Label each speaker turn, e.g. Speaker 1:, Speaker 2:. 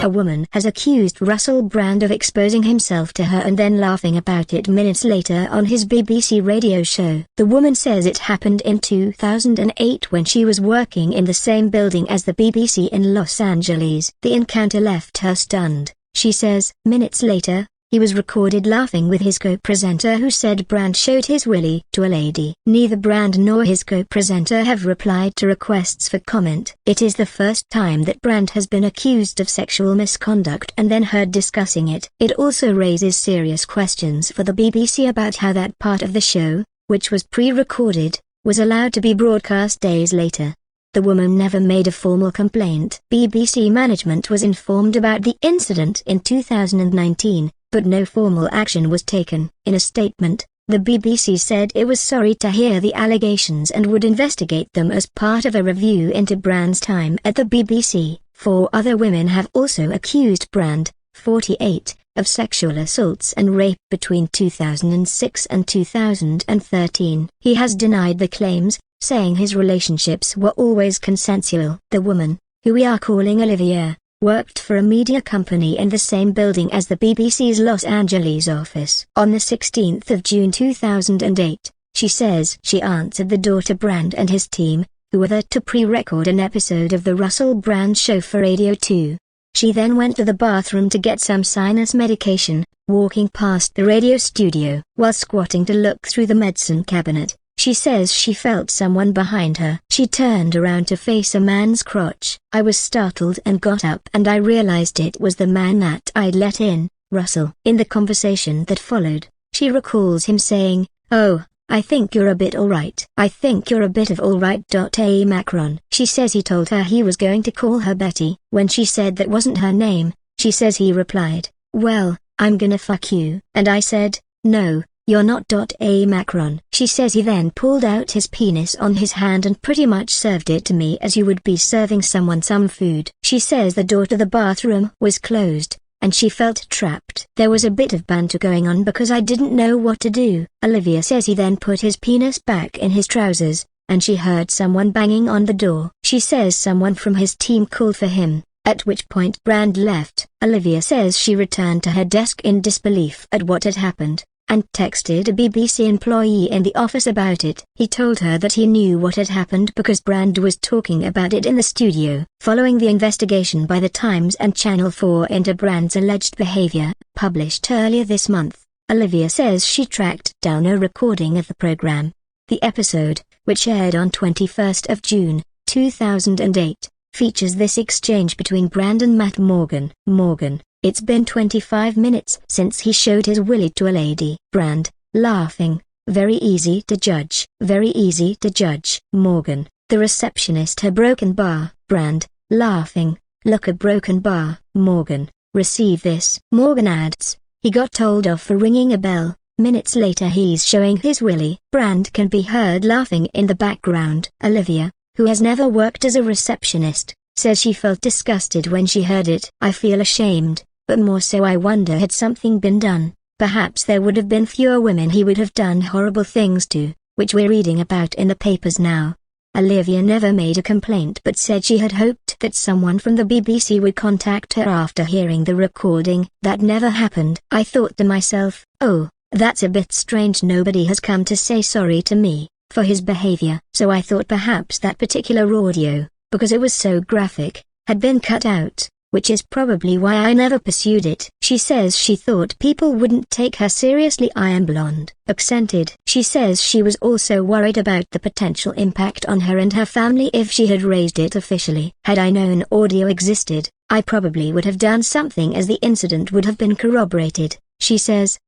Speaker 1: A woman has accused Russell Brand of exposing himself to her and then laughing about it minutes later on his BBC radio show. The woman says it happened in 2008 when she was working in the same building as the BBC in Los Angeles. The encounter left her stunned. She says, minutes later, he was recorded laughing with his co-presenter who said Brand showed his willy to a lady. Neither Brand nor his co-presenter have replied to requests for comment. It is the first time that Brand has been accused of sexual misconduct and then heard discussing it. It also raises serious questions for the BBC about how that part of the show, which was pre-recorded, was allowed to be broadcast days later. The woman never made a formal complaint. BBC management was informed about the incident in 2019. But no formal action was taken. In a statement, the BBC said it was sorry to hear the allegations and would investigate them as part of a review into Brand's time at the BBC. 4 other women have also accused Brand, 48, of sexual assaults and rape between 2006 and 2013. He has denied the claims, saying his relationships were always consensual. The woman, who we are calling Olivia, worked for a media company in the same building as the BBC's Los Angeles office. On the 16th of June 2008, she says she answered the door to Brand and his team, who were there to pre-record an episode of the Russell Brand Show for Radio 2. She then went to the bathroom to get some sinus medication, walking past the radio studio. While squatting to look through the medicine cabinet, she says she felt someone behind her. She turned around to face a man's crotch. I was startled and got up and I realized it was the man that I'd let in, Russell. In the conversation that followed, she recalls him saying, "Oh, I think you're a bit alright. I think you're a bit of alright. A Macron." She says he told her he was going to call her Betty. When she said that wasn't her name, she says he replied, "Well, I'm gonna fuck you." And I said, "No, you're not. A Macron." She says he then pulled out his penis on his hand and pretty much served it to me as you would be serving someone some food. She says the door to the bathroom was closed, and she felt trapped. There was a bit of banter going on because I didn't know what to do. Olivia says he then put his penis back in his trousers, and she heard someone banging on the door. She says someone from his team called for him, at which point Brand left. Olivia says she returned to her desk in disbelief at what had happened, and texted a BBC employee in the office about it. He told her that he knew what had happened because Brand was talking about it in the studio. Following the investigation by The Times and Channel 4 into Brand's alleged behavior, published earlier this month, Olivia says she tracked down a recording of the program. The episode, which aired on 21st of June, 2008, features this exchange between Brand and Matt Morgan. Morgan: "It's been 25 minutes since he showed his willy to a lady." Brand, laughing: "Very easy to judge. Very easy to judge." Morgan: "The receptionist her broken bar." Brand, laughing: "Look, a broken bar." Morgan: "Receive this." Morgan adds, "He got told off for ringing a bell. Minutes later he's showing his willy." Brand can be heard laughing in the background. Olivia, who has never worked as a receptionist, says she felt disgusted when she heard it. "I feel ashamed, but more so I wonder had something been done. Perhaps there would have been fewer women he would have done horrible things to, which we're reading about in the papers now." Olivia never made a complaint but said she had hoped that someone from the BBC would contact her after hearing the recording. "That never happened. I thought to myself, oh, that's a bit strange. Nobody has come to say sorry to me for his behavior. So I thought perhaps that particular audio, because it was so graphic, had been cut out, which is probably why I never pursued it." She says she thought people wouldn't take her seriously. I am blonde. Accented. She says she was also worried about the potential impact on her and her family if she had raised it officially. "Had I known audio existed, I probably would have done something as the incident would have been corroborated," she says.